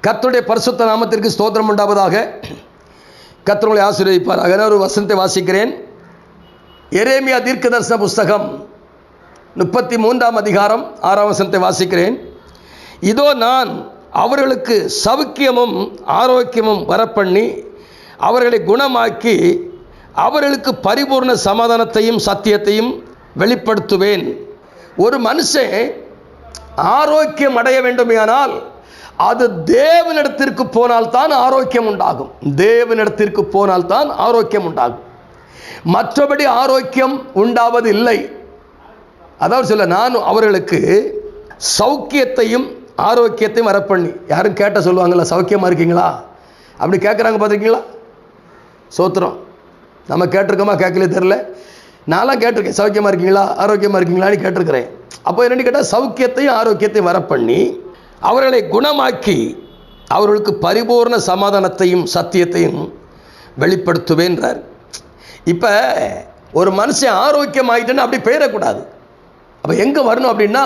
கர்த்தருடைய பரிசுத்த நாமத்திற்கு ஸ்தோத்திரம் உண்டாவதாக. கர்த்தர் ஆசீர்வதிப்பாராக. ஒரு வசனத்தை வாசிக்கிறேன். எரேமியா தீர்க்கதரிசன புஸ்தகம் 33 அதிகாரம் 6 வசனத்தை வாசிக்கிறேன். இதோ நான் அவர்களுக்கு சவுக்கியமும் ஆரோக்கியமும் வரப்பண்ணி அவர்களை குணமாக்கி அவர்களுக்கு பரிபூர்ண சமாதானத்தையும் சத்தியத்தையும் வெளிப்படுத்துவேன். ஒரு மனுஷன் ஆரோக்கியம் அடைய வேண்டுமானால் அது தேவனிடத்திற்கு போனால்தான் ஆரோக்கியம் உண்டாகும். தேவனிடத்திற்கு போனால்தான் ஆரோக்கியம் உண்டாகும். மற்றபடி ஆரோக்கியம் உண்டாவது இல்லை. அதாவது சொல்ல, நான் அவர்களுக்கு சௌக்கியத்தையும் ஆரோக்கியத்தையும் வரப்பண்ணி. யாரும் கேட்ட சொல்லுவாங்களா, சௌக்கியமாக இருக்கீங்களா அப்படி கேட்குறாங்க பார்த்துருக்கீங்களா? சோத்திரம். நம்ம கேட்டிருக்கோமா கேட்கலே தெரில. நான்லாம் கேட்டிருக்கேன், சௌக்கியமாக இருக்கீங்களா ஆரோக்கியமாக இருக்கீங்களான்னு கேட்டிருக்கிறேன். அப்போ என்னென்னு கேட்டால் சௌக்கியத்தையும் ஆரோக்கியத்தையும் வரப்பண்ணி அவர்களை குணமாக்கி அவர்களுக்கு பரிபூர்ண சமாதானத்தையும் சத்தியத்தையும் வெளிப்படுத்துவேன்றார். இப்போ ஒரு மனுஷன் ஆரோக்கியம் ஆகிட்டேன்னு அப்படி பெயரக்கூடாது. அப்போ எங்கே வரணும் அப்படின்னா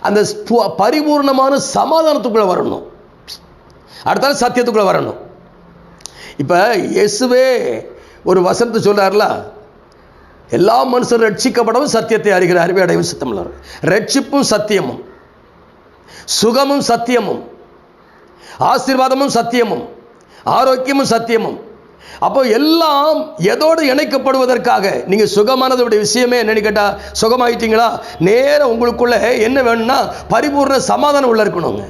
அந்த பரிபூர்ணமான சமாதானத்துக்குள்ளே வரணும். அடுத்தாலும் சத்தியத்துக்குள்ளே வரணும். இப்போ இயேசுவே ஒரு வசனத்தை சொல்கிறார்ல, எல்லா மனுஷரும் ரட்சிக்கப்படவும் சத்தியத்தை அறிகிற அறிவை அடைவும் சித்தமுள்ளவர். ரட்சிப்பும் சத்தியமும், சுகமும் சத்தியமும், ஆசீர்வாதமும் சத்தியமும், ஆரோக்கியமும் சத்தியமும். அப்போ எல்லாம் எதோடு இணைக்கப்படுவதற்காக. நீங்கள் சுகமானதோடைய விஷயமே என்னன்னு கேட்டால், சுகமாயிட்டீங்களா, நேரம் உங்களுக்குள்ள என்ன வேணும்னா பரிபூர்ண சமாதானம் உள்ள இருக்கணுங்க.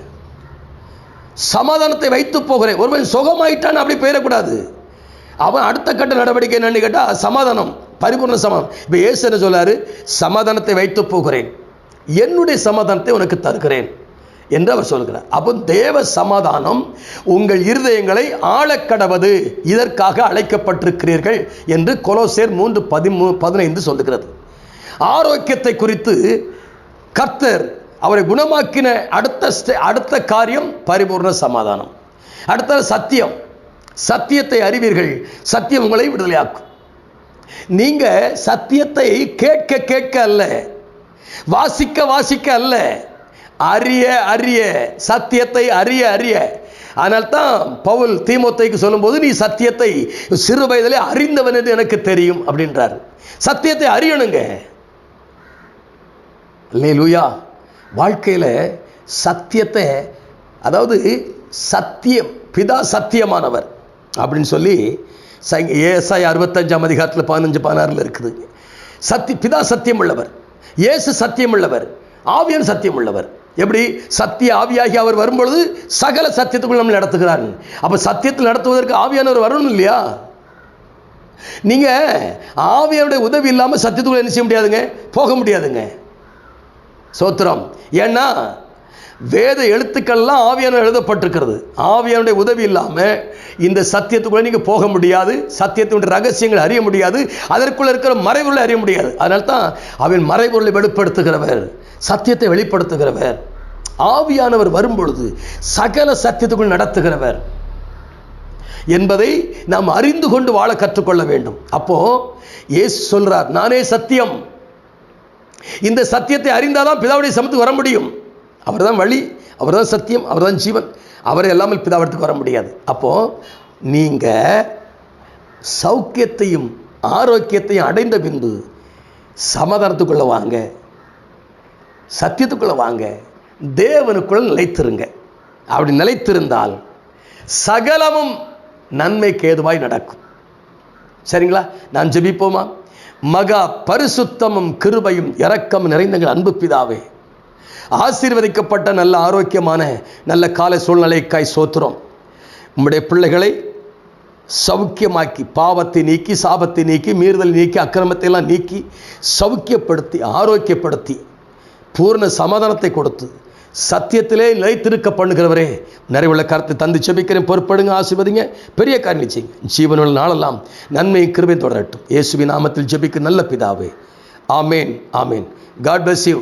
சமாதானத்தை வைத்து போகிறேன். ஒருவன் சுகமாயிட்டான்னு அப்படி போயிடக்கூடாது. அவன் அடுத்த கட்ட நடவடிக்கை என்னன்னு கேட்டால் சமாதானம், பரிபூர்ண சமாதானம். இப்போ இயேசு என்ன சொல்றாரு, சமாதானத்தை வைத்து போகிறேன், என்னுடைய சமாதானத்தை உனக்கு தருகிறேன் என்று அவர் சொல்கிறார். அப்போ தேவ சமாதானம் உங்கள் இருதயங்களை ஆளக்கடவது, இதற்காக அழைக்கப்பட்டிருக்கிறீர்கள் என்று கொலோசேர் 3:15 சொல்லுகிறது. ஆரோக்கியத்தை குறித்து கர்த்தர் அவரை குணமாக்கின அடுத்த காரியம் பரிபூர்ண சமாதானம். அடுத்த சத்தியம். சத்தியத்தை அறிவீர்கள், சத்தியம் உங்களை விடுதலையாக்கும். நீங்க சத்தியத்தை கேட்க கேட்க அல்ல, வாசிக்க வாசிக்க அல்ல, அறிய அறிய, சத்தியத்தை அறிய அறிய. அதனால்தான் பவுல் தீமோத்தேயுக்கு சொல்லும்போது, நீ சத்தியத்தை சிறு வயதிலே அறிந்தவன் என்று எனக்கு தெரியும் அப்படின்றார். சத்தியத்தை அறியணுங்க. அல்லேலூயா. வாழ்க்கையில் சத்தியத்தை, அதாவது சத்தியம், பிதா சத்தியமானவர் அப்படின்னு சொல்லி ஏசாயா 65 அதிகாரத்தில் 15-16 இருக்குது. பிதா சத்தியம் உள்ளவர், இயேசு சத்தியம் உள்ளவர், ஆவியன் சத்தியம் உள்ளவர். எப்படி சத்திய ஆவியாகி அவர் வரும்பொழுது சகல சத்தியத்துக்குள் நம்ம நடத்துகிறார். அப்போ சத்தியத்தில் நடத்துவதற்கு ஆவியானவர் வரணும் இல்லையா? நீங்க ஆவியானுடைய உதவி இல்லாமல் சத்தியத்துக்குள்ள என்ன செய்ய முடியாதுங்க, போக முடியாதுங்க. சோத்திரம். ஏன்னா வேத எழுத்துக்கள்லாம் ஆவியானவர் எழுதப்பட்டிருக்கிறது. ஆவியானுடைய உதவி இல்லாமல் இந்த சத்தியத்துக்குள்ள நீங்கள் போக முடியாது. சத்தியத்தினுடைய ரகசியங்களை அறிய முடியாது. அதற்குள்ள இருக்கிற மறைபொருளை அறிய முடியாது. அதனால தான் அவன் மறைபொருளை வெளிப்படுத்துகிறவர், சத்தியத்தை வெளிப்படுத்துகிறவர். ஆவியானவர் வரும்பொழுது சகல சத்தியத்துக்குள் நடத்துகிறவர் என்பதை நாம் அறிந்து கொண்டு வாழ கற்றுக்கொள்ள வேண்டும். அப்போ இயேசு சொல்றார், நானே சத்தியம். இந்த சத்தியத்தை அறிந்தாதான் பிதாவுடைய சமத்துக்கு வர முடியும். அவர் தான் வழி, அவர் தான் சத்தியம், அவர் தான் ஜீவன். அவரை இல்லாமல் பிதாவிடத்துக்கு வர முடியாது. அப்போ நீங்க சௌக்கியத்தையும் ஆரோக்கியத்தையும் அடைந்த பின்பு சமாதானத்துக்குள்ள வாங்க, சத்தியத்துக்குள்ள வாங்க, தேவனுக்குள்ள நிலைத்திருங்க. அப்படி நிலைத்திருந்தால் சகலமும் நன்மைக்கு ஏதுவாய் நடக்கும். சரிங்களா? நான் ஜெபிப்போமா? மகா பரிசுத்தமும் கிருபையும் இரக்கம் நிறைந்த அன்பு பிதாவே, ஆசீர்வதிக்கப்பட்ட நல்ல ஆரோக்கியமான நல்ல கால சூழ்நிலைக்காய் சோத்திரம். உம்முடைய பிள்ளைகளை சௌக்கியமாக்கி, பாவத்தை நீக்கி, சாபத்தை நீக்கி, மீறுதல் நீக்கி, அக்கிரமத்தை எல்லாம் நீக்கி சௌக்கியப்படுத்தி, ஆரோக்கியப்படுத்தி, பூர்ண சமாதானத்தை கொடுத்து சத்தியத்திலே நிலைத்திருக்க பண்ணுகிறவரே, நிறைவுள்ள கருத்தை தந்து செபிக்கிறேன். பொறுப்படுங்க, ஆசீர்வதிங்க, பெரிய காரியம் செய்யுங்க. ஜீவனுள்ள நாளெல்லாம் நன்மை கிருபை தொடரட்டும். இயேசுவின் நாமத்தில் ஜெபிக்க நல்ல பிதாவே. ஆமேன், ஆமேன். God bless you.